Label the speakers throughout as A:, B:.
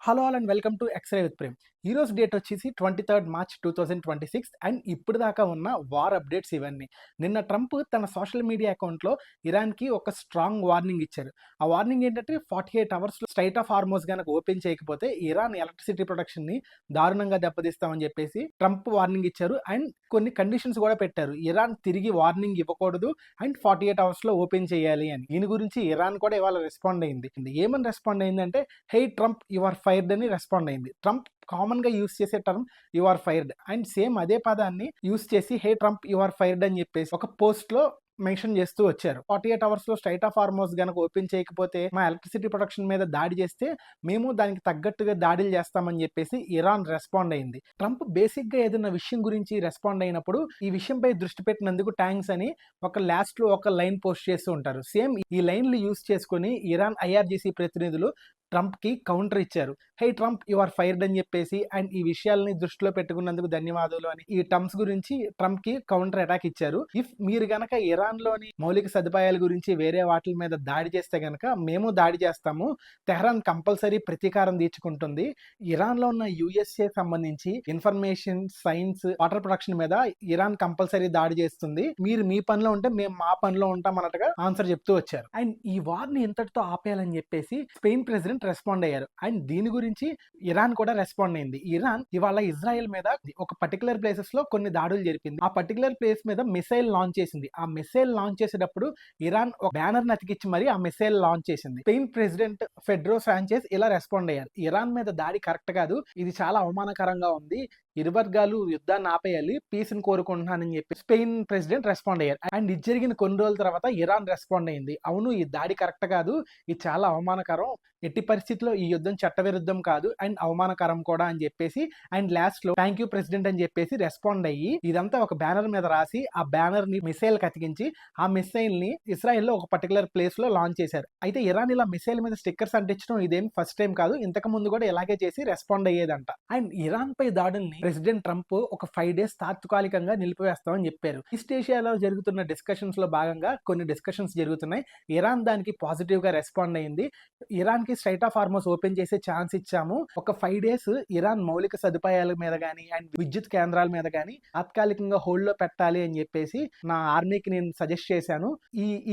A: Hello all and welcome to x ray with Prem. ఈ రోజు date వచ్చేసి 23 మార్చ్ 2026 అండ్ ఇప్పుడు దాకా ఉన్న వార్ అప్డేట్స్ ఇవన్నీ. నిన్న ట్రంప్ తన సోషల్ మీడియా అకౌంట్లో ఇరాన్కి ఒక స్ట్రాంగ్ వార్నింగ్ ఇచ్చారు. ఆ వార్నింగ్ ఏంటంటే 48 అవర్స్లో స్ట్రైట్ ఆఫ్ హార్మోస్ కనుక ఓపెన్ చేయకపోతే ఇరాన్ ఎలక్ట్రిసిటీ ప్రొడక్షన్ని దారుణంగా దెబ్బతీస్తామని చెప్పేసి ట్రంప్ వార్నింగ్ ఇచ్చారు. అండ్ కొన్ని కండిషన్స్ కూడా పెట్టారు. ఇరాన్ తిరిగి వార్నింగ్ ఇవ్వకూడదు అండ్ 48 అవర్స్లో ఓపెన్ చేయాలి అని. దీని గురించి ఇరాన్ కూడా ఇవాళ రెస్పాండ్ అయింది. ఏమని రెస్పాండ్ అయిందంటే, hey Trump you are fired అని రెస్పాండ్ అయింది. ట్రంప్ కామన్ గా యూస్ చేసే term you are fired and same అదే పదాన్ని యూస్ చేసి hey Trump you are fired అని చెప్పేసి ఒక పోస్ట్ లో మెన్షన్ చేస్తూ వచ్చారు. 48 అవర్స్ లో స్ట్రైట్ ఆఫ్ హార్మోస్ గనక ఓపెన్ చేయకపోతే మా ఎలక్ట్రిసిటీ ప్రొడక్షన్ మీద దాడి చేస్తే మేము దానికి తగ్గట్టుగా దాడులు చేస్తామని చెప్పేసి ఇరాన్ రెస్పాండ్ అయింది. ట్రంప్ బేసిక్ గా ఏదైనా విషయం గురించి రెస్పాండ్ అయినప్పుడు ఈ విషయంపై దృష్టి పెట్టినందుకు థ్యాంక్స్ అని ఒక లాస్ట్ లో ఒక లైన్ పోస్ట్ చేస్తూ ఉంటారు. సేమ్ ఈ లైన్లు యూస్ చేసుకుని ఇరాన్ ఐఆర్జీసీ ప్రతినిధులు ట్రంప్ కి కౌంటర్ ఇచ్చారు. హే ట్రంప్ యు ఆర్ ఫైర్డ్ అని చెప్పేసి అండ్ ఈ విషయాలని దృష్టిలో పెట్టుకున్నందుకు ధన్యవాదాలు అని ఈ టర్మ్స్ గురించి ట్రంప్ కి కౌంటర్ అటాక్ ఇచ్చారు. ఇఫ్ మీరు గనక ఇరాన్ లోని మౌలిక సదుపాయాల గురించి వేరే వాటి మీద దాడి చేస్తే గనక మేము దాడి చేస్తాము. తెహ్రాన్ కంపల్సరీ ప్రతీకారం తీర్చుకుంటుంది. ఇరాన్ లో ఉన్న యుఎస్ఏ సంబంధించి ఇన్ఫర్మేషన్, సైన్స్, వాటర్ ప్రొడక్షన్ మీద ఇరాన్ కంపల్సరీ దాడి చేస్తుంది. మీరు మీ పనిలో ఉంటే మేము మా పనిలో ఉంటాం అన్నట్టుగా ఆన్సర్ చెప్తూ వచ్చారు. అండ్ ఈ వార్ ని ఇంతటితో ఆపేయాలని చెప్పేసి స్పెయిన్ ప్రెసిడెంట్ రెస్పాండ్ అయ్యారు. అండ్ దీని గురించి ఇరాన్ కూడా రెస్పాండ్ అయింది. ఇరాన్ ఇవాళ ఇజ్రాయెల్ మీద ఒక పర్టికులర్ ప్లేసెస్ లో కొన్ని దాడులు జరిపింది. ఆ పర్టికులర్ ప్లేస్ మీద మిసైల్ లాంచ్ చేసింది. ఆ మిసైల్ లాంచ్ చేసేటప్పుడు ఇరాన్ ఒక బ్యానర్ అతికిచ్చి మరి ఆ మిసైల్ లాంచ్ చేసింది. స్పెయిన్ ప్రెసిడెంట్ ఫెడ్రో సాంచెజ్ ఇలా రెస్పాండ్ అయ్యారు. ఇరాన్ మీద దాడి కరెక్ట్ కాదు, ఇది చాలా అవమానకరంగా ఉంది, ఇరు వర్గాలు యుద్ధాన్ని ఆపేయాలి, పీస్ ని కోరుకుంటున్నానని చెప్పి స్పెయిన్ ప్రెసిడెంట్ రెస్పాండ్ అయ్యారు. అండ్ ఇది జరిగిన కొన్ని రోజుల తర్వాత ఇరాన్ రెస్పాండ్ అయింది. అవును, ఈ దాడి కరెక్ట్ కాదు, ఇది చాలా అవమానకరం, ఎట్టి పరిస్థితిలో ఈ యుద్ధం చట్టవిరుద్ధం కాదు అండ్ అవమానకరం కూడా అని చెప్పేసి అండ్ లాస్ట్ లో థ్యాంక్ యూ ప్రెసిడెంట్ అని చెప్పేసి రెస్పాండ్ అయ్యి ఇదంతా ఒక బ్యానర్ మీద రాసి ఆ బ్యానర్ ని మిసైల్ కతికించి ఆ మిసైల్ ని ఇజ్రాయెల్ లో ఒక పర్టికులర్ ప్లేస్ లో లాంచ్ చేశారు. అయితే ఇరాన్ ఇలా మిసైల్ మీద స్టిక్కర్స్ అంటించడం ఇదేం ఫస్ట్ టైం కాదు, ఇంతకు ముందు కూడా ఇలాగే చేసి రెస్పాండ్ అయ్యేదంట. అండ్ ఇరాన్ పై దాడుల్ని ప్రెసిడెంట్ ట్రంప్ ఒక 5 days తాత్కాలికంగా నిలిపివేస్తామని చెప్పారు. ఈస్ట్ ఏషియాలో జరుగుతున్న డిస్కషన్స్ లో భాగంగా కొన్ని డిస్కషన్స్ జరుగుతున్నాయి. ఇరాన్ దానికి పాజిటివ్ గా రెస్పాండ్ అయింది. ఇరాన్ కి స్ట్రైట్ ఆఫ్ హార్మోస్ ఓపెన్ చేసే ఛాన్స్ ఇచ్చాము. ఒక 5 days ఇరాన్ మౌలిక సదుపాయాల మీద గానీ అండ్ విద్యుత్ కేంద్రాల మీద గానీ తాత్కాలికంగా హోల్డ్ లో పెట్టాలి అని చెప్పేసి నా ఆర్మీకి నేను సజెస్ట్ చేశాను.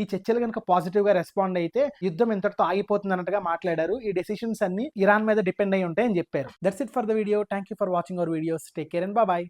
A: ఈ చర్చలు కనుక పాజిటివ్ గా రెస్పాండ్ అయితే యుద్ధం ఇంతటితో ఆగిపోతుంది అన్నట్టుగా మాట్లాడారు. ఈ డెసిషన్స్ అన్ని ఇరాన్ మీద డిపెండ్ అయి ఉంటాయని చెప్పారు. That's it for the video. Thank you for watching our videos. Take care and by.